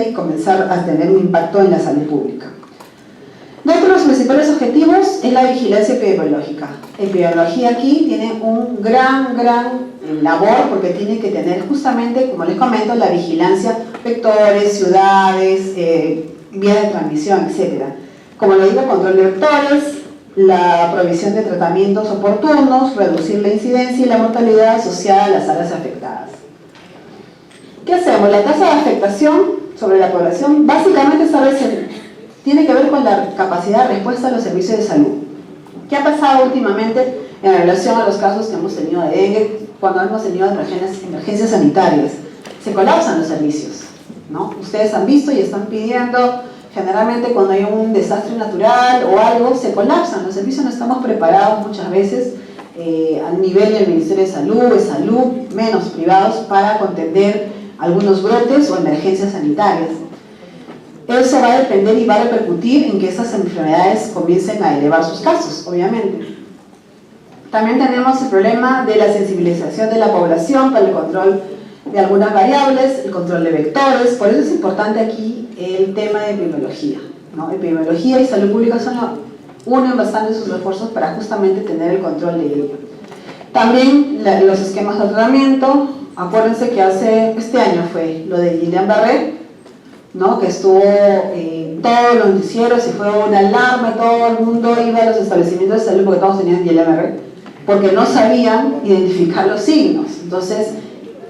y comenzar a tener un impacto en la salud pública. Dentro de los principales objetivos es la vigilancia epidemiológica. Epidemiología aquí tiene un gran labor porque tiene que tener justamente, como les comento, la vigilancia, vectores, ciudades, vías de transmisión, etc. Como le digo, control de vectores, la provisión de tratamientos oportunos, reducir la incidencia y la mortalidad asociada a las áreas afectadas. ¿Qué hacemos? La tasa de afectación sobre la población básicamente tiene que ver con la capacidad de respuesta a los servicios de salud. ¿Qué ha pasado últimamente en relación a los casos que hemos tenido de dengue cuando hemos tenido emergencias sanitarias? Se colapsan los servicios, ¿no? Ustedes han visto y están pidiendo, generalmente cuando hay un desastre natural o algo, se colapsan los servicios, no estamos preparados muchas veces a nivel del Ministerio de Salud, menos privados, para contender algunos brotes o emergencias sanitarias. Eso va a depender y va a repercutir en que esas enfermedades comiencen a elevar sus casos, obviamente. También tenemos el problema de la sensibilización de la población para el control de algunas variables, el control de vectores. Por eso es importante aquí el tema de epidemiología, ¿no? Epidemiología y salud pública unen bastante sus esfuerzos para justamente tener el control de ello. También los esquemas de tratamiento. Acuérdense que este año fue lo de Guillain-Barré, ¿no? Que estuvo en todos los noticieros y fue una alarma y todo el mundo iba a los establecimientos de salud porque todos tenían Guillain-Barré, porque no sabían identificar los signos. Entonces,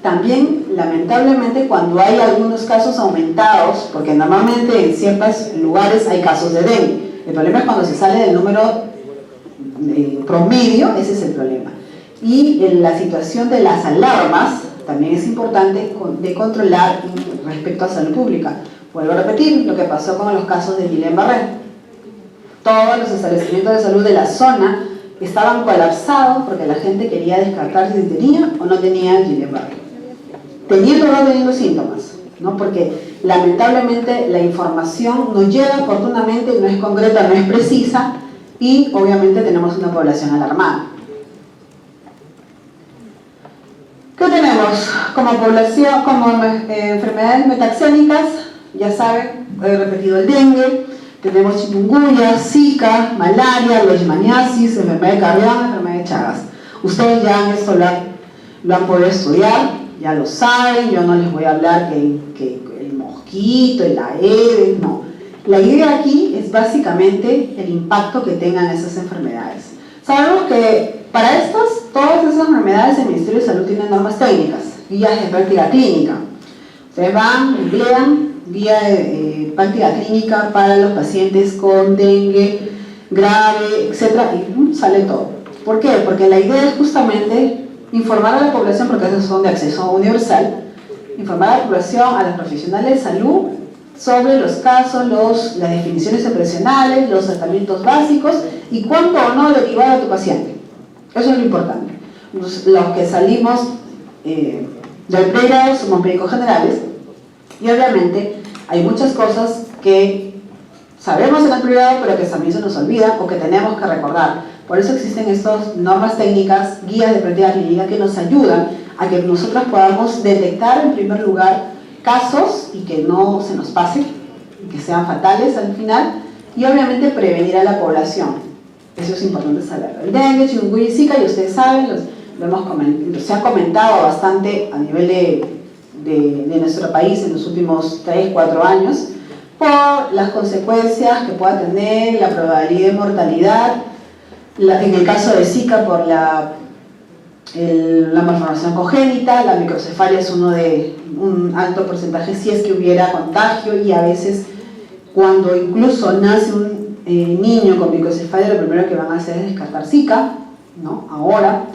también lamentablemente cuando hay algunos casos aumentados, porque normalmente en ciertos lugares hay casos de dengue, el problema es cuando se sale del número promedio, ese es el problema. Y en la situación de las alarmas también es importante de controlar respecto a salud pública. Vuelvo a repetir lo que pasó con los casos de Guillain-Barré. Todos los establecimientos de salud de la zona estaban colapsados porque la gente quería descartar si tenía o no tenía Guillain-Barré, teniendo o no teniendo síntomas, ¿no? Porque lamentablemente la información no llega oportunamente, no es concreta, no es precisa y obviamente tenemos una población alarmada. ¿Qué tenemos como población, como enfermedades metaxénicas? Ya saben, he repetido el dengue, tenemos chikungunya, zika, malaria, leishmaniasis, enfermedad de Carrión, enfermedad de Chagas. Ustedes ya esto lo han podido estudiar, ya lo saben, yo no les voy a hablar que el mosquito, el Aedes, no. La idea aquí es básicamente el impacto que tengan esas enfermedades. Sabemos que para todas esas enfermedades el Ministerio de Salud tiene normas técnicas, guías de práctica clínica. Ustedes van, emplean guía de práctica clínica para los pacientes con dengue grave, etc. y sale todo. ¿Por qué? Porque la idea es justamente informar a la población, porque esos son de acceso universal, informar a la población, a los profesionales de salud, sobre los casos, las definiciones operacionales, los tratamientos básicos y cuándo o no derivar a tu paciente. Eso es lo importante. Los que salimos del pregrado somos médicos generales y obviamente hay muchas cosas que sabemos en el privado pero que también se nos olvidan o que tenemos que recordar. Por eso existen estas normas técnicas, guías de práctica clínica que nos ayudan a que nosotros podamos detectar en primer lugar casos y que no se nos pase, que sean fatales al final, y obviamente prevenir a la población. Eso es importante saber. El dengue, chikungunya y zika, y ustedes saben, se ha comentado bastante a nivel de nuestro país en los últimos 3-4 años, por las consecuencias que pueda tener, la probabilidad de mortalidad, en el caso de zika por la malformación congénita, la microcefalia es un alto porcentaje si es que hubiera contagio, y a veces cuando incluso nace un niño con microcefalia lo primero que van a hacer es descartar zika, ¿no? Ahora.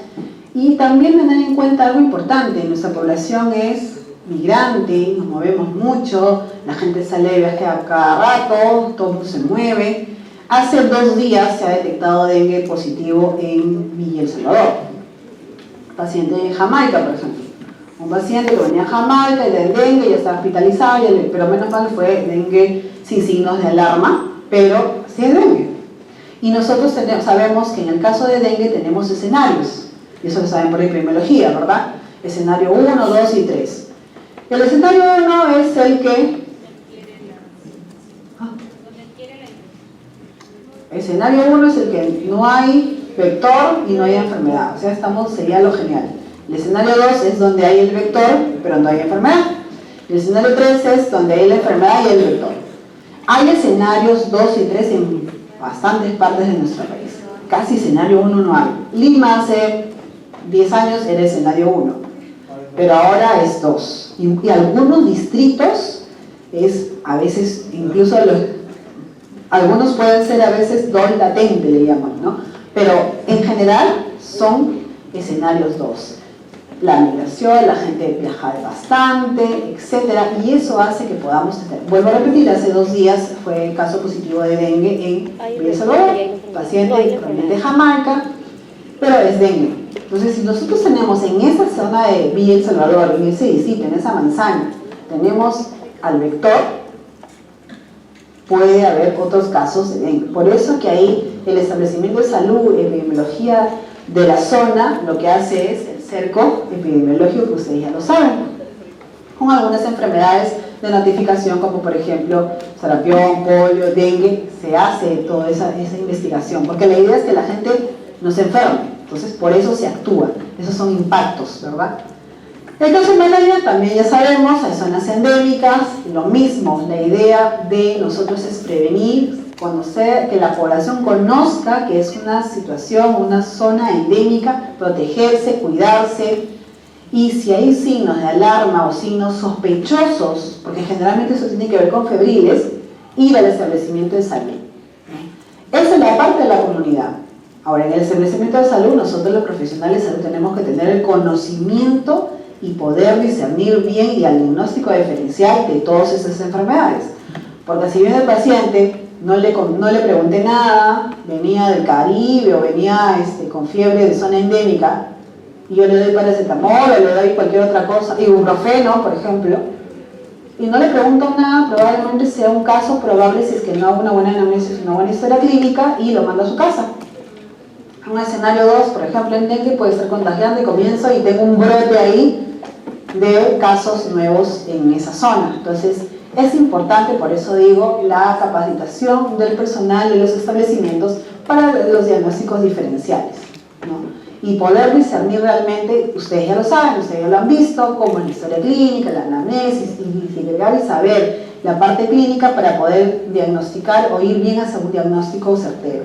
Y también tener en cuenta algo importante, nuestra población es migrante, nos movemos mucho, la gente sale de viaje a cada rato, todo el mundo se mueve. Hace 2 días se ha detectado dengue positivo en Villa El Salvador. Paciente de Jamaica, por ejemplo. Un paciente que venía a Jamaica y de dengue, ya está hospitalizado, pero menos mal fue dengue sin signos de alarma, pero sí es dengue. Y nosotros sabemos que en el caso de dengue tenemos escenarios, y eso lo saben por epidemiología, ¿verdad? Escenario 1, 2 y 3. El escenario 1 es el que Escenario 1 es el que no hay vector y no hay enfermedad, o sea, sería lo genial. El escenario 2 es donde hay el vector, pero no hay enfermedad. El escenario 3 es donde hay la enfermedad y el vector. Hay escenarios 2 y 3 en bastantes partes de nuestro país. Casi escenario 1 no hay. Lima hace 10 años era escenario 1, pero ahora es 2. Y algunos distritos es a veces, incluso algunos pueden ser a veces DOL latente, le llaman, ¿no? Pero en general son escenarios 2. La migración, la gente viaja bastante, etcétera, y eso hace que podamos tener. Vuelvo a repetir, hace 2 días fue caso positivo de dengue en El Salvador, paciente de Jamaica, pero es dengue. Entonces, si nosotros tenemos en esa zona de Villa El Salvador, en ese distrito, en esa manzana, tenemos al vector, puede haber otros casos de dengue. Por eso que ahí el establecimiento de salud, epidemiología de la zona, lo que hace es el cerco epidemiológico, que ustedes ya lo saben, con algunas enfermedades de notificación, como por ejemplo sarampión, polio, dengue. Se hace toda esa investigación, porque la idea es que la gente no se enferme, entonces por eso se actúa. Esos son impactos, ¿verdad? El caso de malaria también ya sabemos, hay zonas endémicas, lo mismo. La idea de nosotros es prevenir, conocer, que la población conozca que es una situación, una zona endémica, protegerse, cuidarse, y si hay signos de alarma o signos sospechosos, porque generalmente eso tiene que ver con febriles, ir al establecimiento de salud. Esa es la parte de la comunidad. Ahora, en el establecimiento de salud, nosotros los profesionales de salud tenemos que tener el conocimiento y poder discernir bien y al diagnóstico diferencial de todas esas enfermedades. Porque si viene el paciente, no le pregunté nada, venía del Caribe o venía con fiebre de zona endémica, y yo le doy paracetamol o le doy cualquier otra cosa, ibuprofeno, por ejemplo, y no le pregunto nada, probablemente sea un caso probable si es que no hago una buena anamnesis, una buena historia clínica, y lo mando a su casa. Un escenario 2, por ejemplo, en dengue puede ser contagiante, comienzo y tengo un brote ahí de casos nuevos en esa zona. Entonces, es importante, por eso digo, la capacitación del personal de los establecimientos para los diagnósticos diferenciales, ¿no? Y poder discernir realmente, ustedes ya lo saben, ustedes ya lo han visto, como en la historia clínica, la anamnesis, y llegar y saber la parte clínica para poder diagnosticar o ir bien hacia un diagnóstico certero.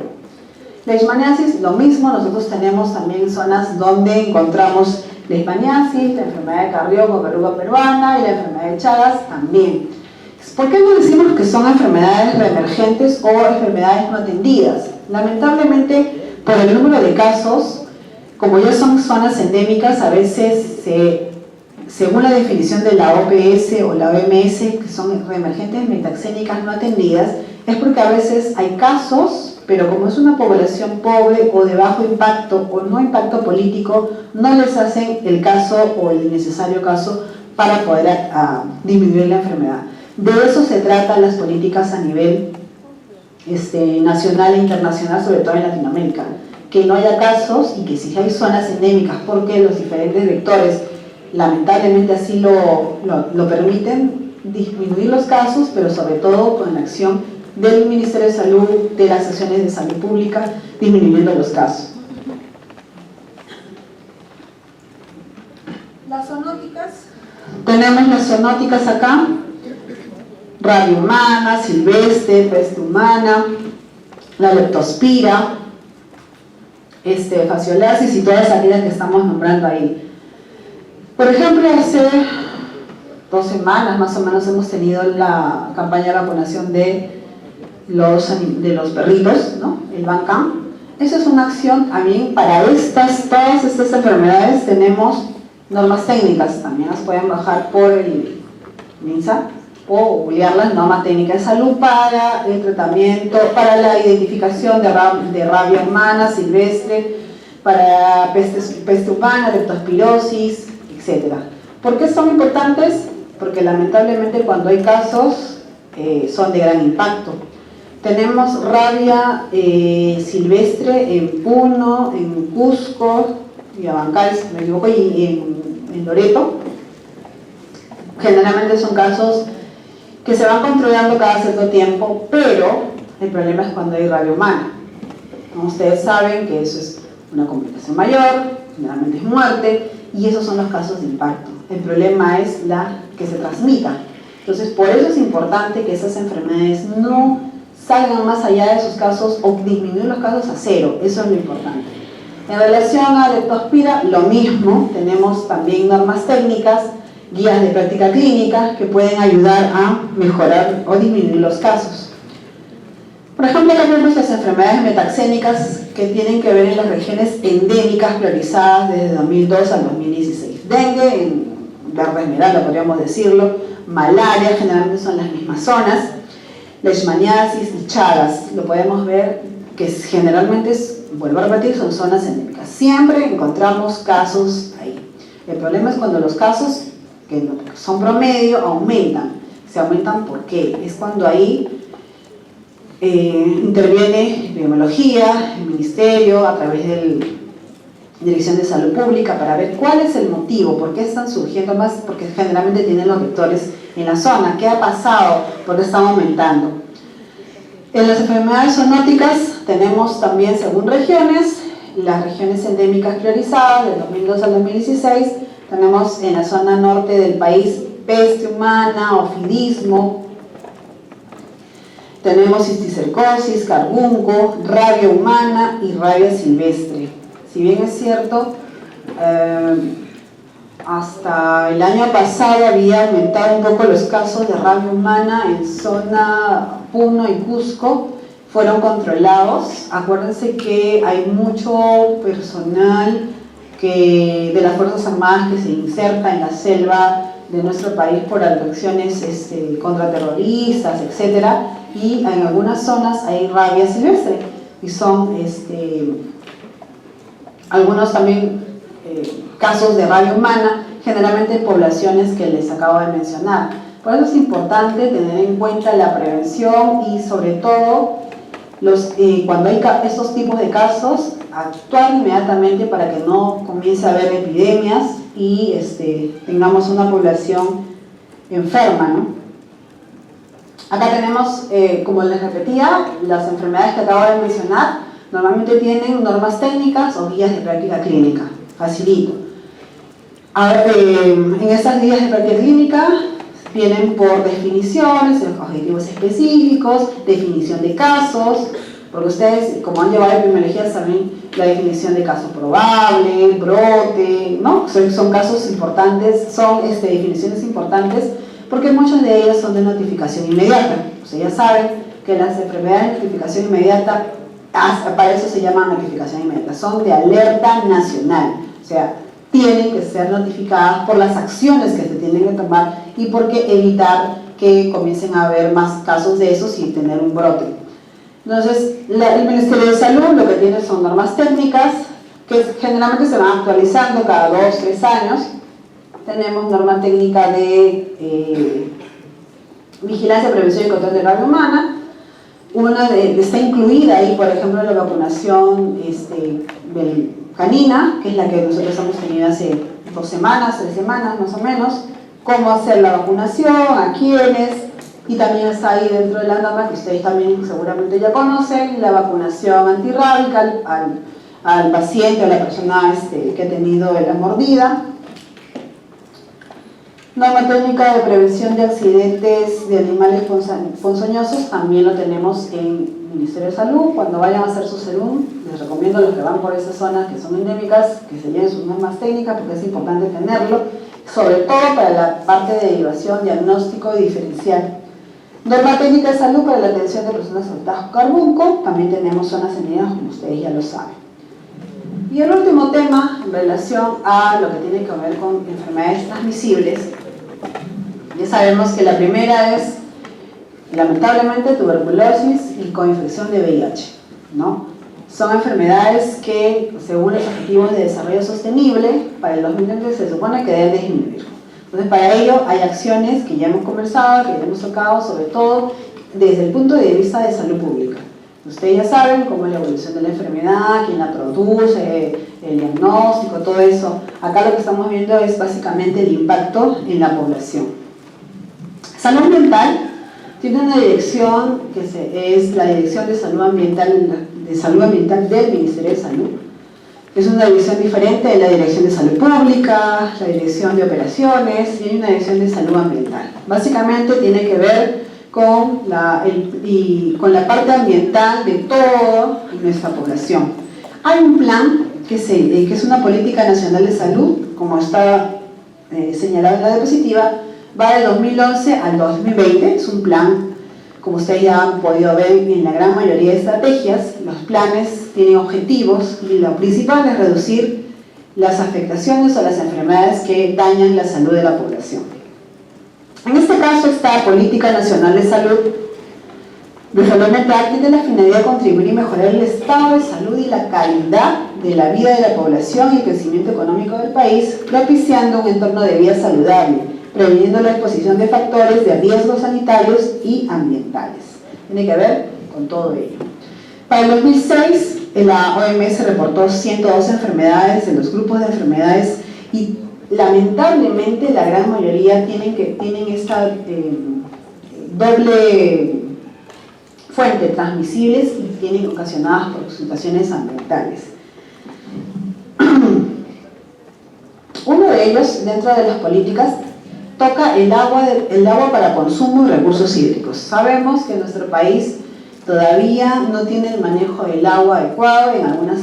La leishmaniasis, lo mismo, nosotros tenemos también zonas donde encontramos leishmaniasis, la enfermedad de Carrión o verruga peruana y la enfermedad de Chagas también. ¿Por qué no decimos que son enfermedades reemergentes o enfermedades no atendidas? Lamentablemente, por el número de casos, como ya son zonas endémicas, a veces, según la definición de la OPS o la OMS, que son reemergentes metaxénicas no atendidas, es porque a veces hay casos, pero como es una población pobre o de bajo impacto o no impacto político, no les hacen el caso o el necesario caso para poder disminuir la enfermedad. De eso se tratan las políticas a nivel nacional e internacional, sobre todo en Latinoamérica. Que no haya casos y que si hay zonas endémicas, porque los diferentes vectores lamentablemente así lo permiten, disminuir los casos, pero sobre todo con la acción del Ministerio de Salud, de las acciones de salud pública, disminuyendo los casos. Las zoonóticas. Tenemos las zoonóticas acá: rabia humana, silvestre, peste humana, la leptospira, fasciolasis y todas aquellas que estamos nombrando ahí. Por ejemplo, hace 2 semanas más o menos hemos tenido la campaña de vacunación de los perritos, ¿no? El Bancam. Esa es una acción también para todas estas enfermedades. Tenemos normas técnicas, también las pueden bajar por el MINSA o googlearlas, normas técnicas de salud para el tratamiento, para la identificación de rabia humana, silvestre, para peste humana, leptospirosis, etc. ¿Por qué son importantes? Porque lamentablemente cuando hay casos son de gran impacto. Tenemos rabia silvestre en Puno, en Cusco, y Abancay, si me equivoco, y en Loreto. Generalmente son casos que se van controlando cada cierto tiempo, pero El problema es cuando hay rabia humana. Como ustedes saben que eso es una complicación mayor, generalmente es muerte, y esos son los casos de impacto. El problema es la que se transmita. Entonces, por eso es importante que esas enfermedades no salgan más allá de sus casos o disminuir los casos a cero. Eso es lo importante. En relación a leptospira, lo mismo. Tenemos también normas técnicas, guías de práctica clínica que pueden ayudar a mejorar o disminuir los casos. Por ejemplo, acá vemos las enfermedades metaxémicas que tienen que ver en las regiones endémicas priorizadas desde 2002 al 2016. Dengue, en verde esmeralda podríamos decirlo, malaria, generalmente son las mismas zonas, leishmaniasis y chagas, lo podemos ver que generalmente, vuelvo a repetir, son zonas endémicas. Siempre encontramos casos ahí. El problema es cuando los casos, que son promedio, aumentan. Se aumentan ¿por qué? Es cuando ahí interviene epidemiología, el ministerio, a través de la Dirección de Salud Pública, para ver cuál es el motivo, por qué están surgiendo más, porque generalmente tienen los vectores en la zona, qué ha pasado, por qué están aumentando. En las enfermedades zoonóticas tenemos también, según regiones, las regiones endémicas priorizadas del 2002 al 2016. Tenemos en la zona norte del país peste humana, ofidismo, tenemos cisticercosis, carbunco, rabia humana y rabia silvestre. Si bien es cierto, hasta el año pasado había aumentado un poco los casos de rabia humana en zona Puno y Cusco, fueron controlados. Acuérdense que hay mucho personal de las Fuerzas Armadas que se inserta en la selva de nuestro país por acciones contraterroristas, etc. Y en algunas zonas hay rabia silvestre y son algunos también casos de rabia humana, generalmente en poblaciones que les acabo de mencionar. Por eso es importante tener en cuenta la prevención y sobre todo cuando hay estos tipos de casos, actuar inmediatamente para que no comience a haber epidemias y tengamos una población enferma, ¿no? Acá tenemos, como les repetía, las enfermedades que acabo de mencionar normalmente tienen normas técnicas o guías de práctica clínica. Facilito. En estas guías de práctica clínica vienen por definiciones, objetivos específicos, definición de casos, porque ustedes, como han llevado epidemiología, saben la definición de caso probable, brote, ¿no? Son casos importantes, son definiciones importantes, porque muchos de ellos son de notificación inmediata. O sea, ya saben que las enfermedades de notificación inmediata, para eso se llama notificación inmediata, son de alerta nacional. O sea, tienen que ser notificadas por las acciones que se tienen que tomar y porque evitar que comiencen a haber más casos de esos y tener un brote. Entonces, el Ministerio de Salud lo que tiene son normas técnicas que generalmente se van actualizando cada 2 o 3 años. Tenemos norma técnica de vigilancia, prevención y control de rabia humana. Está incluida ahí, por ejemplo, la vacunación canina, que es la que nosotros hemos tenido hace 2 semanas, 3 semanas más o menos, cómo hacer la vacunación, a quiénes, y también está ahí dentro de la norma, que ustedes también seguramente ya conocen, la vacunación antirrábica al paciente o a la persona que ha tenido la mordida. Norma técnica de prevención de accidentes de animales ponzoñosos, también lo tenemos en el Ministerio de Salud. Cuando vayan a hacer su serum, les recomiendo a los que van por esas zonas que son endémicas que se lleven sus normas técnicas, porque es importante tenerlo, sobre todo para la parte de derivación, diagnóstico y diferencial. Norma técnica de salud para la atención de personas afectadas con carbunco, también tenemos zonas endémicas, como ustedes ya lo saben. Y el último tema, en relación a lo que tiene que ver con enfermedades transmisibles, ya sabemos que la primera es, lamentablemente, tuberculosis y coinfección de VIH, ¿no? Son enfermedades que, según los objetivos de desarrollo sostenible, para el 2030 se supone que deben disminuir. Entonces, para ello hay acciones que ya hemos conversado, que ya hemos tocado, sobre todo desde el punto de vista de salud pública. Ustedes ya saben cómo es la evolución de la enfermedad, quién la produce, el diagnóstico, todo eso. Acá lo que estamos viendo es básicamente el impacto en la población. Salud mental tiene una dirección que es la Dirección de Salud Ambiental del Ministerio de Salud. Es una dirección diferente de la Dirección de Salud Pública, la Dirección de Operaciones y una Dirección de Salud Ambiental. Básicamente tiene que ver con la parte ambiental de toda nuestra población. Hay un plan que es una política nacional de salud, como está señalado en la diapositiva, va del 2011 al 2020, es un plan, como ustedes ya han podido ver en la gran mayoría de estrategias, los planes tienen objetivos y lo principal es reducir las afectaciones o las enfermedades que dañan la salud de la población. En este caso, esta Política Nacional de Salud Mental tiene la finalidad de contribuir y mejorar el estado de salud y la calidad de la vida de la población y el crecimiento económico del país, propiciando un entorno de vida saludable, previniendo la exposición de factores de riesgos sanitarios y ambientales. Tiene que ver con todo ello. Para el 2006, la OMS reportó 112 enfermedades en los grupos de enfermedades y lamentablemente la gran mayoría tienen esta doble fuente, transmisibles y tienen ocasionadas por situaciones ambientales. Uno de ellos, dentro de las políticas, toca el agua para consumo y recursos hídricos. Sabemos que nuestro país todavía no tiene el manejo del agua adecuado en algunas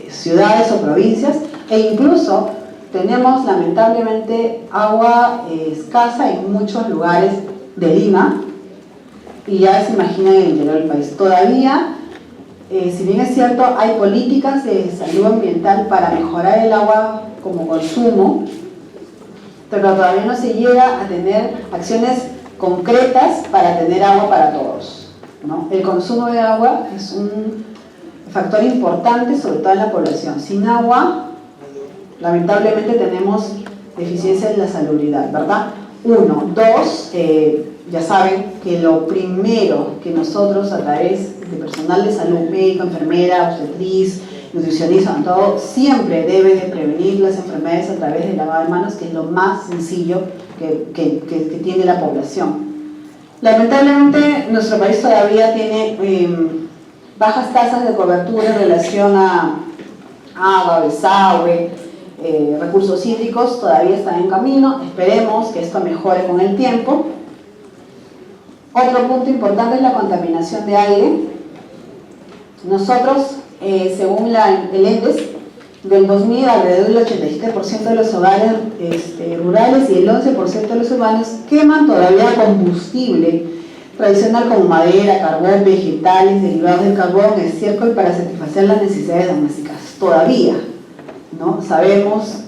ciudades o provincias, e incluso tenemos lamentablemente agua escasa en muchos lugares de Lima, y ya se imaginan en el interior del país. Todavía, si bien es cierto, hay políticas de salud ambiental para mejorar el agua como consumo, pero todavía no se llega a tener acciones concretas para tener agua para todos, ¿no? El consumo de agua es un factor importante, sobre todo en la población. Sin agua, lamentablemente tenemos deficiencia en la salubridad, ¿verdad? Uno. Dos, ya saben que lo primero que nosotros, a través de personal de salud, médico, enfermera, obstetriz, nutricionista, todo, siempre debe de prevenir las enfermedades a través del lavado de manos, que es lo más sencillo que tiene la población. Lamentablemente, nuestro país todavía tiene bajas tasas de cobertura en relación a agua, desagüe, recursos hídricos, todavía están en camino. Esperemos que esto mejore con el tiempo. Otro punto importante es la contaminación de aire. Nosotros, según el ENDES, del 2000 alrededor del 87% de los hogares rurales y el 11% de los urbanos queman todavía combustible tradicional como madera, carbón, vegetales, derivados del carbón, estiércol para satisfacer las necesidades domésticas. Todavía, ¿no? Sabemos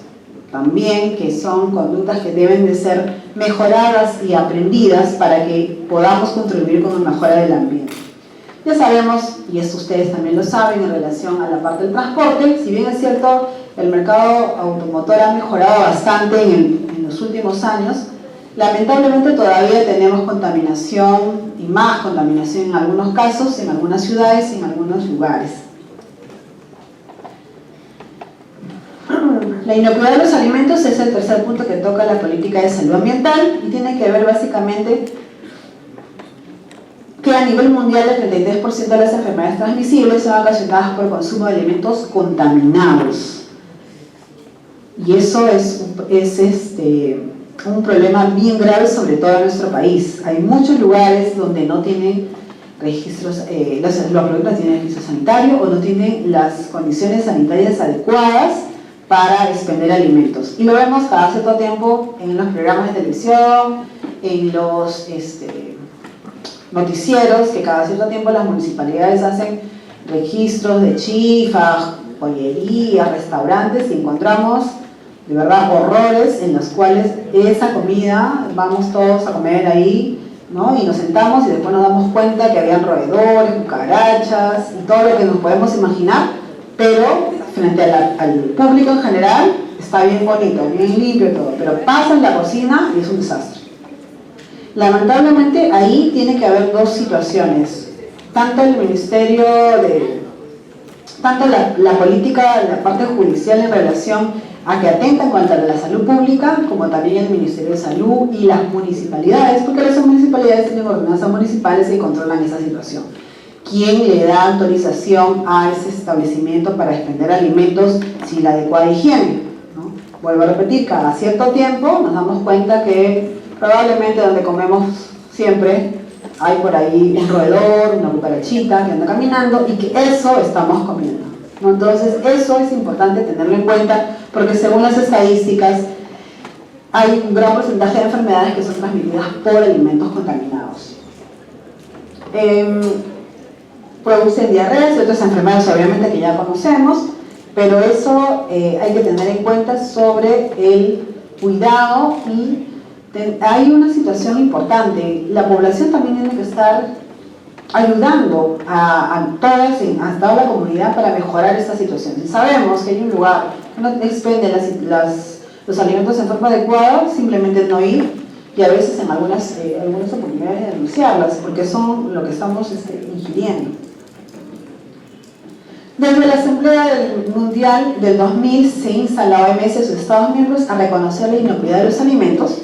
también que son conductas que deben de ser mejoradas y aprendidas para que podamos contribuir con la mejora del ambiente. Ya sabemos, y eso ustedes también lo saben en relación a la parte del transporte, si bien es cierto, el mercado automotor ha mejorado bastante en los últimos años, lamentablemente todavía tenemos contaminación y más contaminación en algunos casos, en algunas ciudades y en algunos lugares. La inocuidad de los alimentos es el tercer punto que toca la política de salud ambiental y tiene que ver básicamente que a nivel mundial el 33% de las enfermedades transmisibles son ocasionadas por el consumo de alimentos contaminados. Y eso es un problema bien grave, sobre todo en nuestro país. Hay muchos lugares donde no tienen registros, los productos no tienen registro sanitario o no tienen las condiciones sanitarias adecuadas para expender alimentos. Y lo vemos cada cierto tiempo en los programas de televisión, en los noticieros, que cada cierto tiempo las municipalidades hacen registros de chifas, pollerías, restaurantes, y encontramos de verdad horrores en los cuales esa comida, vamos todos a comer ahí, ¿no? Y nos sentamos y después nos damos cuenta que habían roedores, cucarachas y todo lo que nos podemos imaginar, pero frente al público en general está bien bonito, bien limpio y todo, pero pasa en la cocina y es un desastre. Lamentablemente ahí tiene que haber dos situaciones, tanto el ministerio tanto la política, la parte judicial en relación a que atentan contra la salud pública, como también el Ministerio de Salud y las municipalidades, porque las municipalidades tienen ordenanzas municipales y controlan esa situación. ¿Quién le da autorización a ese establecimiento para expender alimentos sin la adecuada higiene? ¿No? Vuelvo a repetir, cada cierto tiempo nos damos cuenta que probablemente donde comemos siempre hay por ahí un roedor, una cucarachita que anda caminando y que eso estamos comiendo, ¿no? Entonces eso es importante tenerlo en cuenta porque según las estadísticas hay un gran porcentaje de enfermedades que son transmitidas por alimentos contaminados. Producen diarreas y otras enfermedades obviamente que ya conocemos, pero eso hay que tener en cuenta sobre el cuidado y hay una situación importante. La población también tiene que estar ayudando a toda la comunidad para mejorar esta situación. Si sabemos que hay un lugar que no expende los alimentos en forma adecuada, simplemente no ir y a veces en algunas oportunidades denunciarlas porque son lo que estamos ingiriendo. Desde la Asamblea Mundial del 2000 se insta a la OMS y sus Estados miembros a reconocer la inocuidad de los alimentos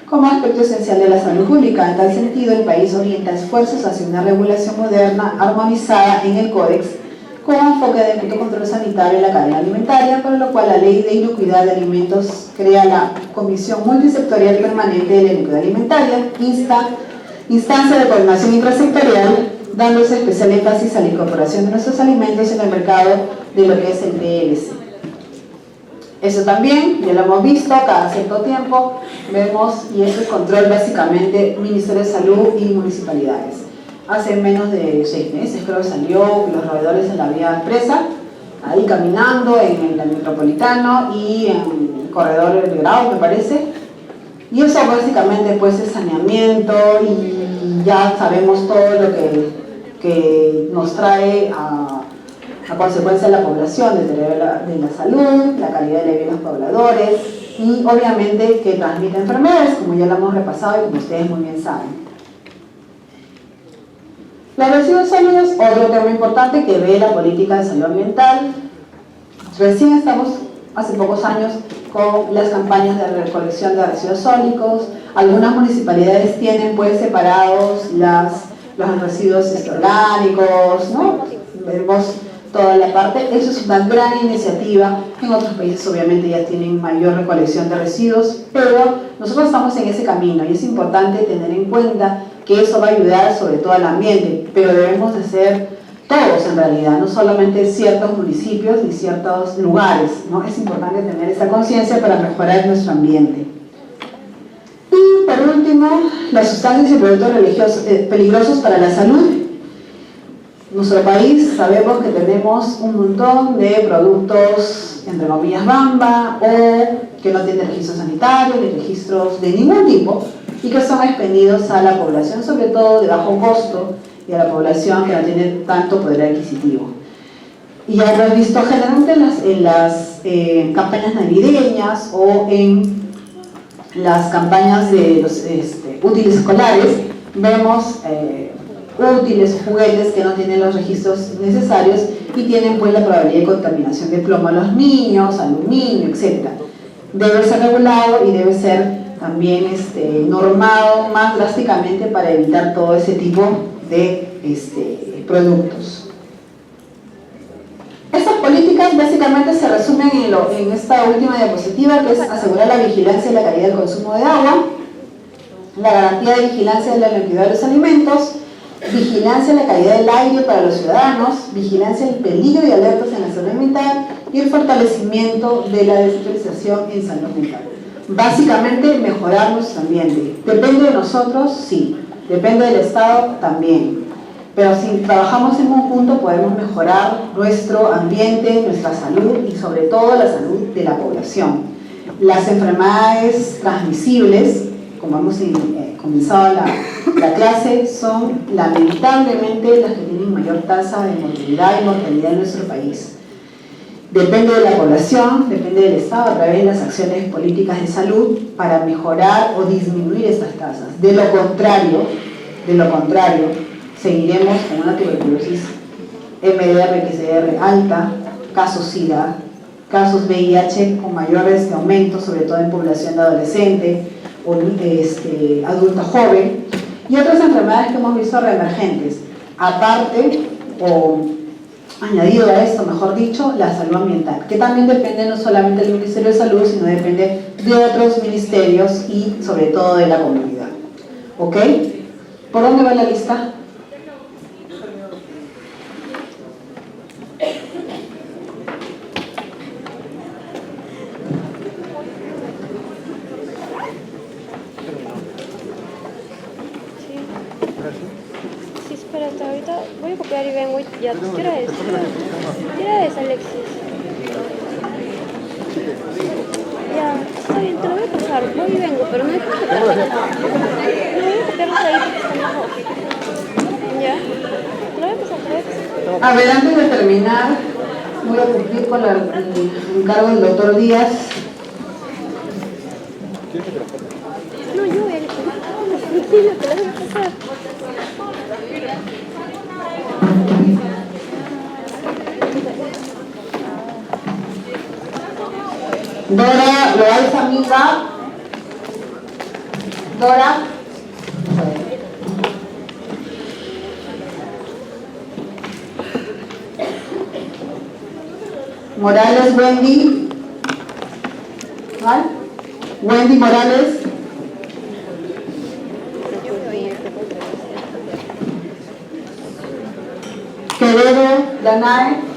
como aspecto esencial de la salud pública. En tal sentido, el país orienta esfuerzos hacia una regulación moderna, armonizada en el Códex, con enfoque de autocontrol sanitario en la cadena alimentaria, para lo cual la Ley de Inocuidad de Alimentos crea la Comisión Multisectorial Permanente de la Inocuidad Alimentaria, instancia de coordinación intrasectorial, dándose especial énfasis a la incorporación de nuestros alimentos en el mercado de lo que es el TLC. Eso también, ya lo hemos visto, cada cierto tiempo vemos, y eso es control básicamente Ministerio de Salud y municipalidades. Hace menos de 6 meses creo que salió los roedores en la vía expresa, ahí caminando en el metropolitano y en el corredor del Grau, me parece. Y eso básicamente pues es saneamiento y ya sabemos todo lo que nos trae a consecuencia de la población, deterioro de la salud, la calidad de vida de los pobladores y obviamente que transmite enfermedades, como ya lo hemos repasado y como ustedes muy bien saben. Los residuos sólidos, otro tema importante que ve la política de salud ambiental. Recién estamos, hace pocos años, con las campañas de recolección de residuos sólidos. Algunas municipalidades tienen pues separados los residuos orgánicos, ¿no? Vemos toda la parte, eso es una gran iniciativa. En otros países obviamente ya tienen mayor recolección de residuos, pero nosotros estamos en ese camino y es importante tener en cuenta que eso va a ayudar sobre todo al ambiente, pero debemos de ser todos en realidad, no solamente ciertos municipios ni ciertos lugares, ¿no? Es importante tener esa conciencia para mejorar nuestro ambiente. Y por último, las sustancias y productos peligrosos para la salud. En nuestro país sabemos que tenemos un montón de productos, entre comillas, bamba, o que no tienen registros sanitarios, ni registros de ningún tipo, y que son expendidos a la población, sobre todo de bajo costo, y a la población que no tiene tanto poder adquisitivo. Y ya lo he visto generalmente en las campañas navideñas o en las campañas de los útiles escolares, vemos útiles, juguetes que no tienen los registros necesarios y tienen pues la probabilidad de contaminación de plomo a los niños, aluminio, etc. Debe ser regulado y debe ser también normado más drásticamente para evitar todo ese tipo de productos. Estas políticas básicamente se resumen en esta última diapositiva, que es asegurar la vigilancia y la calidad del consumo de agua, la garantía de vigilancia de la inocuidad de los alimentos, vigilancia de la calidad del aire para los ciudadanos, vigilancia del peligro y alertas en la salud mental y el fortalecimiento de la descentralización en salud mental. Básicamente mejorar nuestro ambiente. ¿Depende de nosotros? Sí. ¿Depende del Estado? También. Pero si trabajamos en conjunto podemos mejorar nuestro ambiente, nuestra salud y sobre todo la salud de la población. Las enfermedades transmisibles, como hemos comenzado la clase, son lamentablemente las que tienen mayor tasa de mortalidad y mortalidad en nuestro país. Depende de la población, depende del Estado a través de las acciones políticas de salud para mejorar o disminuir estas tasas. De lo contrario, seguiremos con una tuberculosis MDR-XDR alta, casos SIDA, casos VIH con mayores aumentos, sobre todo en población de adolescente o adulto joven, y otras enfermedades que hemos visto reemergentes. Aparte, o añadido a esto, mejor dicho, la salud ambiental, que también depende no solamente del Ministerio de Salud, sino depende de otros ministerios y sobre todo de la comunidad. ¿Ok? ¿Por dónde va la lista? Sí, espérate, ahorita voy a copiar y vengo y ya. ¿Qué hora es? ¿Qué hora es, Alexis? Ya, está bien, te lo voy a pasar. Voy y vengo, pero no hay que copiar. No voy a copiar los ahí porque están bajo. Ya, te lo voy a pasar, te lo voy a pasar. A ver, antes de terminar, voy a cumplir con el encargo del doctor Díaz. No, yo voy a Alexis. Tranquilo, te lo voy a pasar. Dora Loaiza Amiga. Dora. Morales Wendy. ¿Vale? Wendy Morales. Quevedo Danae.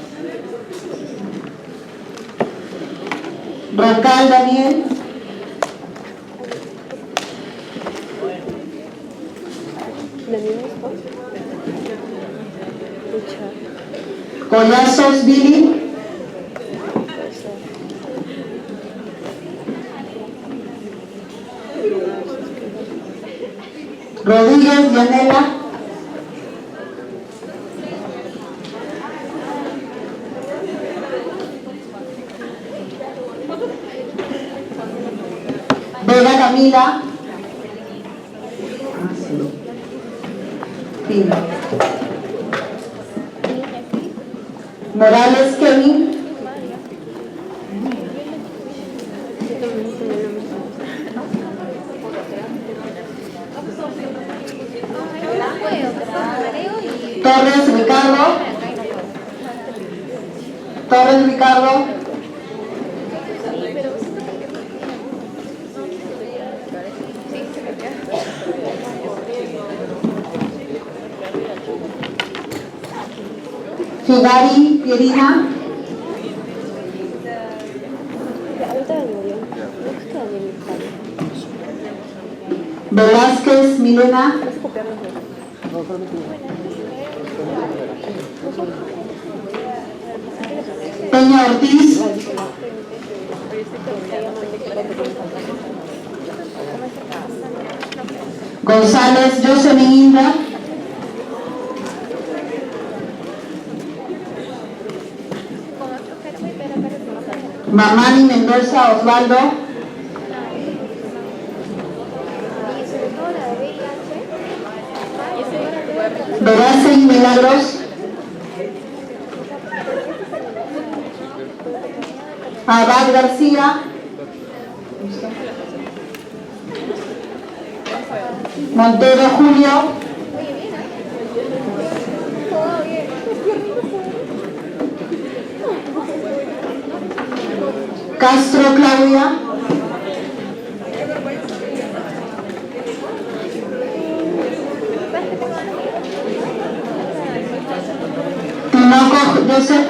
Rocal Daniel. Collazos Billy. Rodríguez Yanela. Vega Camila. Pino. Morales Kevin. Torres Ricardo. Torres Ricardo. Figari Pierina. Velázquez Milena. Peña Ortiz. González Jocelyn Inda. Mamani Mendoza Osvaldo. Veracruz Milagros. Abad García. Montero Julio. Castro Claudia. Tinoco Joseph.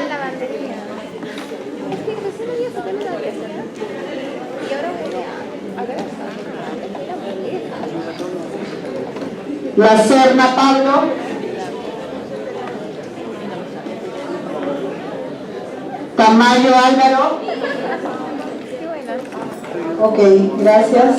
La Serna Pablo. Tamayo Álvaro. Ok, gracias.